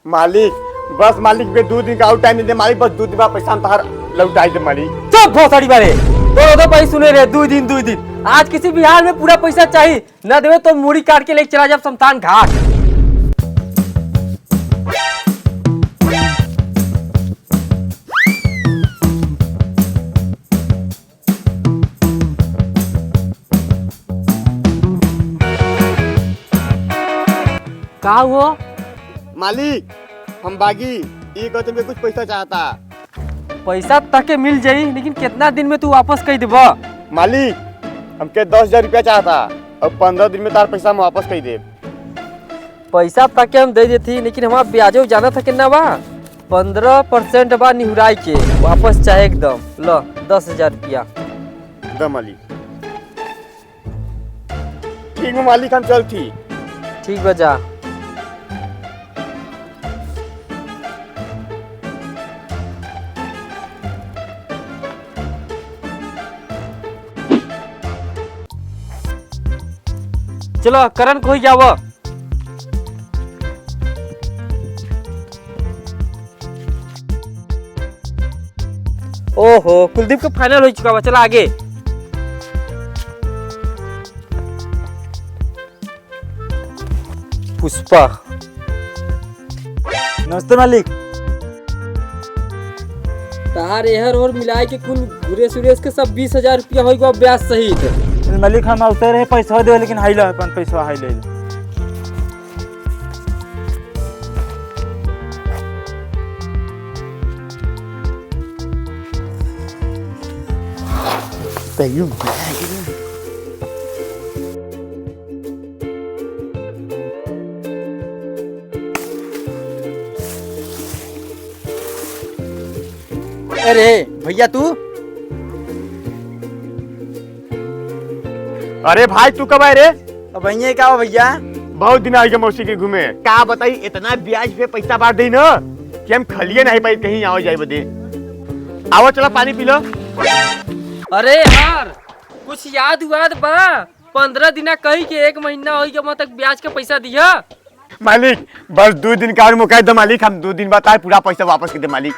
मालिक बस मालिक बे 2 दिन का आउट टाइम दे मालिक, बस 2 दिन बाद पैसा तहार लौटाई दे मालिक। चुप भोसड़ी बारे, तो पैसे सुने रे 2 दिन आज किसी भी हाल में पूरा पैसा चाहिए, न देवे तो मूड़ी काट के लेके चला जा शमशान घाट। का हुआ मालिक हम बागी ये कहते में कुछ पैसा चाहता। पैसा तक मिल जाई, लेकिन कितना दिन में तू वापस कर देब? मालिक हमके 10,000 रुपया चाहता और 15 दिन में तार पैसा हम वापस कर दे। पैसा तक हम दे देती, लेकिन हमारा ब्याजो जाना था कितना बा? 15% बा निहुराई के, वापस चाहे एकदम। लो 10,000 रुपया द मालिक। ठीक है मालिक हम चलती। ठीक बजा। चलो करण को ही जाव। ओहो कुलदीप का फाइनल हो चुका बा, चला आगे। पुष्पा नमस्ते मालिक। तार एहर और मिलाए के कुल सुरेश के सब 20,000 रुपया हो गया ब्याज सहित। मालिक हम अवसर रहे पैसा दे, लेकिन हाई ला अपन पैसा हाई ले अरे भैया तू, अरे भाई तू कब आए रे? भैया क्या हो भैया? बहुत दिन आगे मौसी के घूमे का बताई, इतना ब्याज पे पैसा बांट दी ना कि हम खलिए नहीं पाई कहीं आओ जाए बदे। आओ चलो पानी पी लो। अरे यार कुछ याद बा? 15 दिन कही के 1 महीना हो गया तक ब्याज के पैसा दिया। मालिक बस 2 दिन का और मौका दे मालिक, हम 2 दिन बाद पूरा पैसा वापस कर दे मालिक।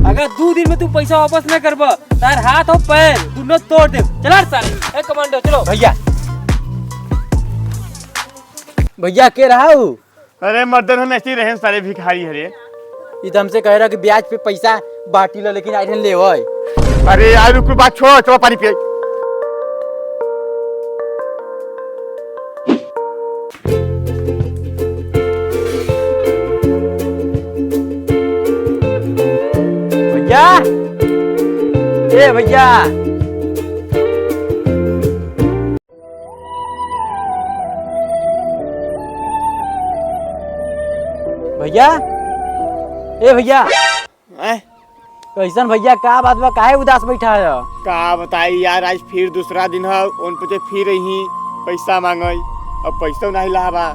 अगर 2 दिन में तू पैसा वापस न करबा तार हाथ और पैर दोनों तोड़ दे। चला साले ए कमांडो चलो। भैया के रहा हूँ? अरे मर्दन हम ऐसे रहे सारे भिखारी हरे। ये तो हमसे कह रहा कि ब्याज पे पैसा बांटी लो, लेकिन आई ले वो। अरे यार रुक बात छोड़ो, चलो पानी पिए। भैया ए भैया, भैया ए भैया कैसन भैया? का बात बा, काहे उदास बैठा है? का बताई यार, आज फिर दूसरा दिन है उन पे फिर ही पैसा मांगई, अब पैसा नहीं लाबा।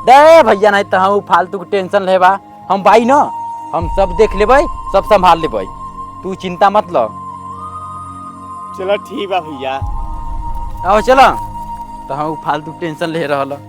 दे भैया, नहीं तो हम फालतू के टेंशन लेबा, हम भाई न हम सब देख लेबै, सब संभाल लेबै, तू चिंता मत लो। चलो ठीक बा भैया। आओ चलो, तो हम फालतू टेंशन ले रहा।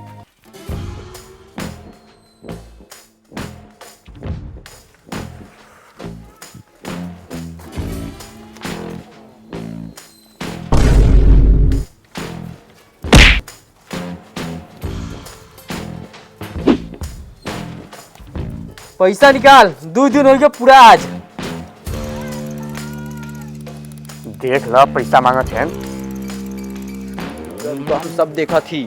पैसा निकाल, 2 दिन हो गया पूरा आज। देख लो पैसा मांगत है तो हम सब देखा थी।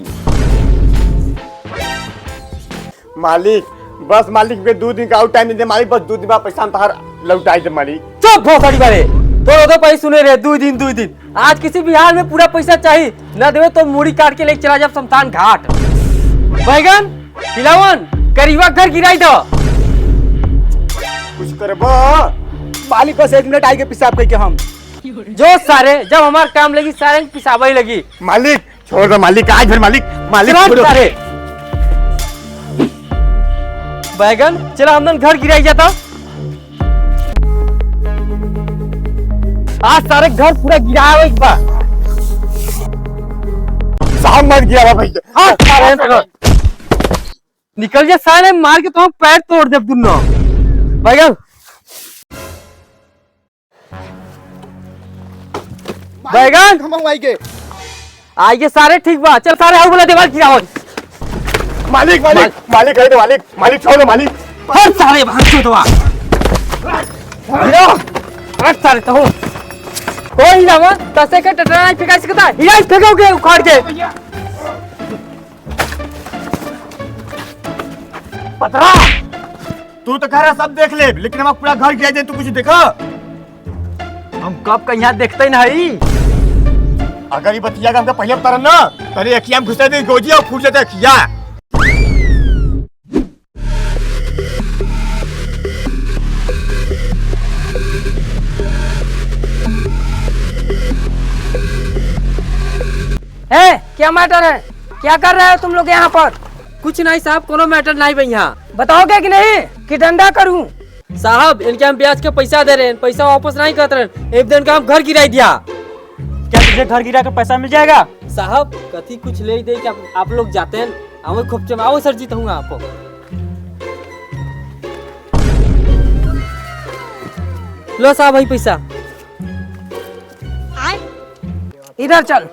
मालिक बस मालिक बे 2 दिन का आउट टाइम दे मालिक, बस 2 दिन बाद पैसा तहार लौटाई दे मालिक। चुप भोसड़ी बारे, तो पैसे सुने रे 2 दिन आज किसी भी हाल में पूरा पैसा चाहिए, न देवे तो मूड़ी काट के लेके चला जा शमशान घाट। बैगन पिलावन करीबा घर गिराई दो। कुछ करबो मालिक बस 1 मिनट आगे पिसाब करके हम जो सारे जब हमार काम लगी सारे पिसाबा ही लगी। मालिक छोड़ दो मालिक, आज फिर मालिक छोड़ो सारे। बैगन चला हमने घर गिराई जाता, आज सारे घर पूरा गिराया एक बार। साहब मर गया भैया। निकल जा साले, मार के तो पैर तोड़ दे दुनो। बैगन बैगन हम आई के आइए सारे ठीक बा, चल सारे आओ बोला दीवार गिराओ। मालिक मालिक मालिक है तो मालिक मालिक छोड़ दो मालिक। हर सारे भाग दवा गिराओ, हर सारे तो कोई ना वो तसे के टटरा नहीं फेंका सकता, हिला फेंकोगे उखाड़ के। पतरा तू तो कह रहा सब देख ले, लेकिन हम पूरा घर गिरा दे, तू कुछ देखा? हम कब का यहाँ देखते नहीं। अगर ये बतिया का हमका पहले बता ना, तेरे अखियां में घुसा दे गोजी और फूट जाता अखिया। क्या मैटर है? क्या कर रहे हो तुम लोग यहाँ पर? कुछ नहीं साहब, कोनो मैटर नहीं भाई। यहाँ बताओगे कि नहीं कि डंडा करूं? साहब इनके हम ब्याज के पैसा दे रहे हैं, पैसा वापस नहीं करते रहे, एक दिन का हम घर गिरा दिया। क्या तुझे घर गिरा कर पैसा मिल जाएगा? साहब कथी कुछ ले दे कि आप लोग जाते हैं, आओ खूब आओ सर जी, हूँ आपको। लो साहब भाई पैसा। इधर चल,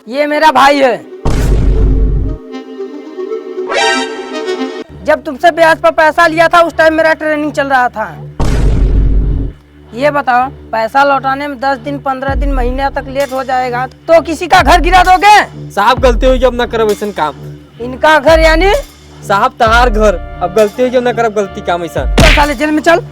ये मेरा भाई है। जब तुमसे ब्याज पर पैसा लिया था उस टाइम मेरा ट्रेनिंग चल रहा था। ये बताओ, पैसा लौटाने में 10 दिन 15 दिन महीने तक लेट हो जाएगा तो किसी का घर गिरा दोगे? साहब गलती हुई अब ना करब ऐसा काम। इनका घर यानी? साहब तहार घर, अब गलती हुई अब ना करब गलती काम ऐसा। चल साले जेल में चल।